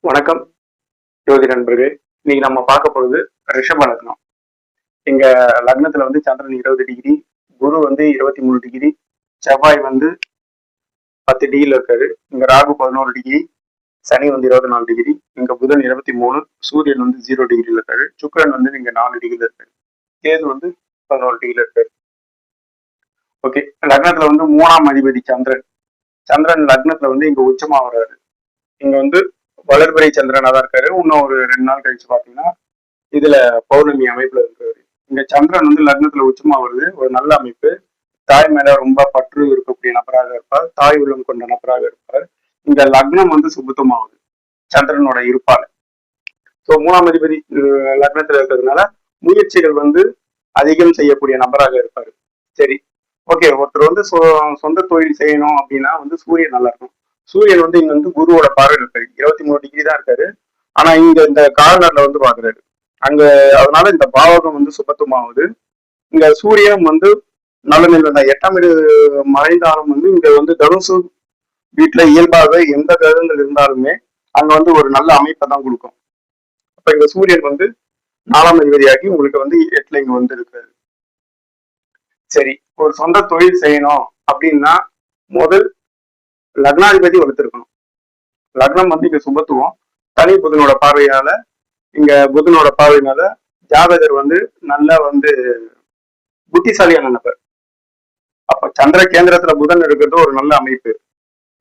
வணக்கம் ஜோதி நண்பர்களே. இன்னைக்கு நம்ம பார்க்க போறது ரிஷப லக்னம். எங்க லக்னத்துல வந்து சந்திரன் 20 டிகிரி, குரு வந்து 23 டிகிரி, செவ்வாய் வந்து 10 டிகிரில இருக்காரு. இங்க ராகு 11 டிகிரி, சனி வந்து 24 டிகிரி, இங்க புதன் 23, சூரியன் வந்து 0 டிகிரில இருக்காரு, சுக்கிரன் வந்து இங்க 4 டிகிரில இருக்காரு, கேது வந்து 11 டிகிரில இருக்காரு. ஓகே, லக்னத்துல வந்து 3ஆம் அதிபதி சந்திரன். சந்திரன் லக்னத்துல வந்து இங்க உச்சமா வர்றாரு. இங்க வந்து வளர்பிறை சந்திரனா தான் இருக்காரு. இன்னும் ஒரு 2 நாள் கழிச்சு பாத்தீங்கன்னா இதுல பௌர்ணமி அமைப்புல இருக்காரு. இங்க சந்திரன் வந்து லக்னத்துல உச்சமா வருது, ஒரு நல்ல அமைப்பு. தாய் மேல ரொம்ப பற்று இருக்கக்கூடிய நபராக இருப்பார், தாய் உள்ளம் கொண்ட நபராக இருப்பார். இந்த லக்னம் வந்து சுபத்துவமாகுது சந்திரனோட இருப்பால. ஸோ 3ஆம் அதிபதி லக்னத்துல இருக்கிறதுனால முயற்சிகள் வந்து அதிகம் செய்யக்கூடிய நபராக இருப்பாரு. சரி, ஓகே. ஒருத்தர் வந்து சொந்த தொழில் செய்யணும் அப்படின்னா வந்து சூரியன் நல்லா இருக்கும். சூரியன் வந்து இங்க வந்து குருவோட பார்வையில் இருக்காரு, 23 டிகிரி தான் இருக்காரு. ஆனா இங்க இந்த கார்னர்ல வந்து பாக்குறாரு அங்க. அதனால இந்த பாவகம் வந்து சுபத்துவமாகுது. இங்க சூரியன் வந்து நல்ல நிலை தான். 8ஆம் வீடு மறைந்தாலும் வந்து இங்க வந்து தனுசு வீட்டுல இயல்பாக எந்த கிரகங்கள் இருந்தாலுமே அங்க வந்து ஒரு நல்ல அமைப்பை தான் கொடுக்கும். அப்ப இங்க சூரியன் வந்து 4ஆம் அதிபதியாகி உங்களுக்கு வந்து 8ல இங்க வந்து இருக்காரு. சரி, ஒரு சொந்த தொழில் செய்யணும் அப்படின்னா முதல் லக்னாதிபதி வலுத்திருக்கணும். லக்னம் வந்து இங்க சுபத்துவம், தனி புதனோட பார்வையால, இங்க புதனோட பார்வையினால ஜாதகர் வந்து நல்லா வந்து புத்திசாலியான நபர். அப்ப சந்திர கேந்திரத்துல புதன் இருக்கிறது ஒரு நல்ல அமைப்பு.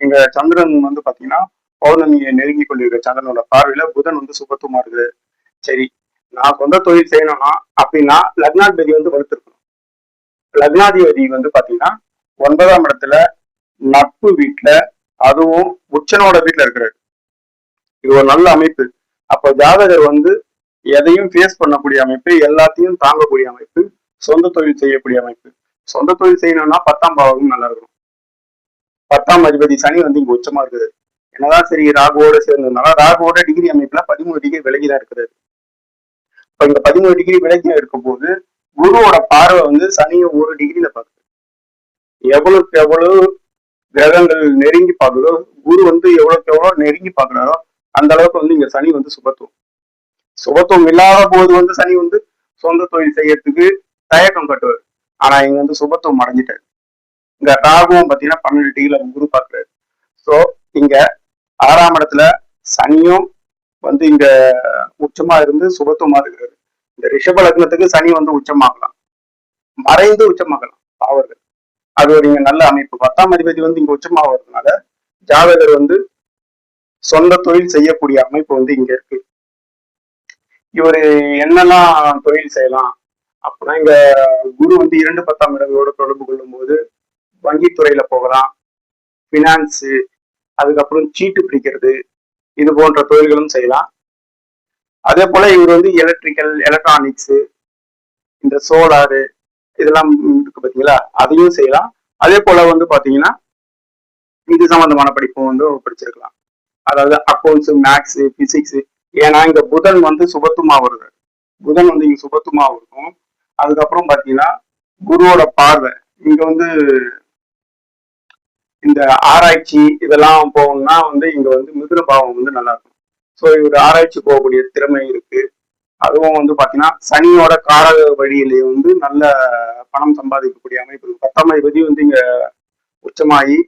இங்க சந்திரன் வந்து பாத்தீங்கன்னா பௌர்ணமியை நெருங்கி கொண்டிருக்க சந்திரனோட பார்வையில புதன் வந்து சுபத்துவமா இருக்குது. சரி, நான் சொந்த தொழில் செய்யணும்னா அப்படின்னா லக்னாதிபதி வந்து வலுத்திருக்கணும். லக்னாதிபதி வந்து பாத்தீங்கன்னா 9ஆம் இடத்துல நட்பு வீட்டுல, அதுவும் உச்சனோட வீட்டுல இருக்கிறாரு. இது ஒரு நல்ல அமைப்பு. அப்போ ஜாதகர் வந்து எதையும் ஃபேஸ் பண்ணக்கூடிய அமைப்பு, எல்லாத்தையும் தாங்கக்கூடிய அமைப்பு, சொந்த தொழில் செய்யக்கூடிய அமைப்பு. சொந்த தொழில் செய்யணும்னா 10ஆம் பாவகம் நல்லா இருக்கும். 10ஆம் அதிபதி சனி வந்து இங்க உச்சமா இருக்குது. என்னதான் சரி ராகுவோட சேர்ந்ததுனால ராகுவோட டிகிரி அமைப்புல 13 டிகிரி விலகிதான் இருக்கிறது. இப்ப இங்க 13 டிகிரி விலகியா இருக்கும் போது குருவோட பார்வை வந்து சனியை 1 டிகிரில பார்க்குது. எவ்வளவுக்கு எவ்வளவு கிரகங்கள் நெருங்கி பார்க்குதோ, குரு வந்து எவ்வளவுக்கு எவ்வளவு நெருங்கி பார்க்கிறாரோ அந்த அளவுக்கு வந்து இங்க சனி வந்து சுபத்துவம். சுபத்துவம் இல்லாத போது வந்து சனி வந்து சொந்த தொழில் செய்யறதுக்கு தயக்கம் கட்டுவார். ஆனா இங்க வந்து சுபத்துவம் அடைஞ்சிட்டாரு. இங்க ராகுவும் பாத்தீங்கன்னா 12 டிகிரில குரு பார்க்கிறாரு. ஸோ இங்க 6ஆம் இடத்துல சனியும் வந்து இங்க உச்சமா இருந்து சுபத்துவமா இருக்கிறாரு. இந்த ரிஷப லக்னத்துக்கு சனி வந்து உச்சமாகலாம், மறைந்து உச்சமாகலாம் அவர்கள். அது ஒரு இங்க நல்ல அமைப்பு. 10ஆம் அதிபதி வந்து இங்க உச்சமாகிறதுனால ஜாதகர் வந்து சொந்த தொழில் செய்யக்கூடிய அமைப்பு வந்து இங்க இருக்கு. இவரு என்னெல்லாம் தொழில் செய்யலாம் அப்படின்னா, இங்க குரு வந்து 2 10ஆம் இடங்களோட தொடர்பு கொள்ளும் போது வங்கித்துறையில போகலாம், பினான்ஸு, அதுக்கப்புறம் சீட்டு பிடிக்கிறது, இது போன்ற தொழில்களும் செய்யலாம். அதே போல இவர் வந்து எலக்ட்ரிக்கல், எலக்ட்ரானிக்ஸ், இந்த சோலாரு இதெல்லாம் இருக்கு பார்த்தீங்களா, அதையும் செய்யலாம். அதே போல வந்து பாத்தீங்கன்னா இது சம்பந்தமான படிப்பும் வந்து படிச்சிருக்கலாம். அதாவது அக்கௌண்ட்ஸ், மேக்ஸ், பிசிக்ஸ். ஏன்னா இங்க புதன் வந்து சுபத்துவமா வருது. புதன் வந்து இங்க சுபத்துவமா இருக்கும். அதுக்கப்புறம் பாத்தீங்கன்னா குருவோட பார்வை இங்க வந்து இந்த ஆராய்ச்சி இதெல்லாம் போகணும்னா வந்து இங்க வந்து மிதுன பாவம் வந்து நல்லா இருக்கும். ஸோ இவர் ஆராய்ச்சி போகக்கூடிய திறமை இருக்கு. அதுவும் வந்து பாத்தீங்கன்னா சனியோட காரக வழியிலேயே வந்து நல்ல பணம் சம்பாதிக்கக்கூடிய அமைப்பு இருக்கு. 10ஆம் அதிபதி வந்து இங்க உச்சமாகி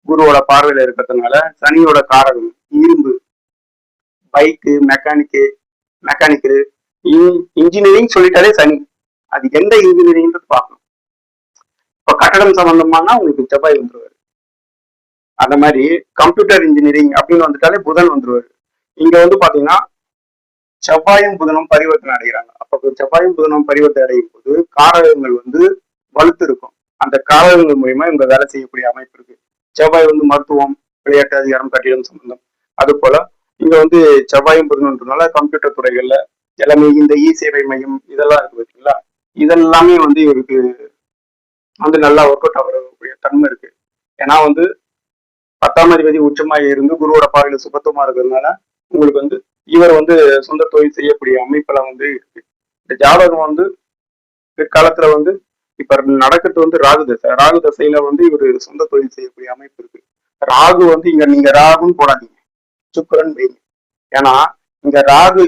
குருவோட பார்வையில இருக்கிறதுனால சனியோட காரகம் இரும்பு, பைக்கு, மெக்கானிக்கல், இன்ஜினியரிங் சொல்லிட்டாலே சனி. அது எந்த இன்ஜினியரிங்ன்றது பார்க்கணும். இப்ப கட்டடம் சம்பந்தமானா உங்களுக்கு செவ்வாய் வந்துருவாரு. அந்த மாதிரி கம்ப்யூட்டர் இன்ஜினியரிங் அப்படின்னு வந்துட்டாலே புதன் வந்துருவாரு. இங்க வந்து பாத்தீங்கன்னா செவ்வாயும் புதனும் பரிவர்த்தனை அடைகிறாங்க. அப்ப செவ்வாயும் புதனும் பரிவர்த்தனை அடையும் போது காரகங்கள் வந்து வலுத்து இருக்கும். அந்த காரகங்கள் மூலியமா இவங்க வேலை செய்யக்கூடிய அமைப்பு இருக்கு. செவ்வாய் வந்து மருத்துவம், விளையாட்டு அதிகாரம், கட்டிடம் சம்பந்தம். அது போல இங்க வந்து செவ்வாயும் புதன்றதுனால கம்ப்யூட்டர் துறைகள்ல எல்லாமே இந்த சேவை மையம் இதெல்லாம் இருக்கு பார்த்தீங்களா, இதெல்லாமே வந்து இவருக்கு வந்து நல்லா ஒர்க் அவுட் ஆகக்கூடிய தன்மை இருக்கு. ஏன்னா வந்து 10ஆம் அதிபதி உச்சமாக இருந்து குருவோட பார்வையில சுபத்துவமா இருக்கிறதுனால உங்களுக்கு வந்து இவர் வந்து சொந்த தொழில் செய்யக்கூடிய அமைப்பெல்லாம் வந்து இருக்கு. இந்த ஜாதகம் வந்து பிற்காலத்துல வந்து இப்ப நடக்கிறது வந்து ராகு தசை. ராகு தசையில வந்து இவர் சொந்த தொழில் செய்யக்கூடிய அமைப்பு இருக்கு. ராகு வந்து இங்க நீங்க ராகுன்னு போடாதீங்க, சுக்கரன் வைங்க. ஏன்னா இங்க ராகு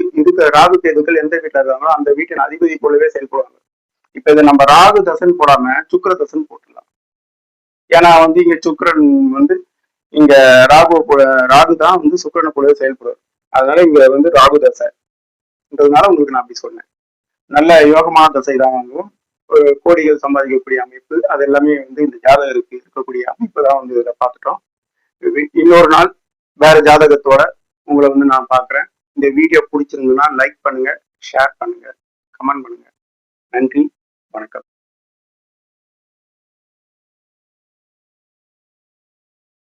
கேதுக்கள் எந்த வீட்டுல இருக்காங்களோ அந்த வீட்டின் அதிபதி போலவே செயல்படுவாங்க. இப்ப இதை நம்ம ராகு தசன் போடாம சுக்கிர தசன் போட்டுடலாம். ஏன்னா வந்து இங்க சுக்கிரன் வந்து இங்க ராகு தான் வந்து சுக்கிரனை போலவே செயல்படுவார். அதனால இங்க வந்து ராகு தசைன்றதுனால உங்களுக்கு நான் அப்படி சொன்னேன். நல்ல யோகமான தசை தான் வாங்குவோம். கோடிகள் சம்பாதிக்கக்கூடிய அமைப்பு அது எல்லாமே வந்து இந்த ஜாதகருக்கு இருக்கக்கூடிய அமைப்பு தான் வந்து இதில் பார்த்துட்டோம். இன்னொரு நாள் வேற ஜாதகத்தோட உங்களை வந்து நான் பார்க்குறேன். இந்த வீடியோ பிடிச்சிருந்ததுன்னா லைக் பண்ணுங்க, ஷேர் பண்ணுங்க, கமெண்ட் பண்ணுங்க. நன்றி, வணக்கம்.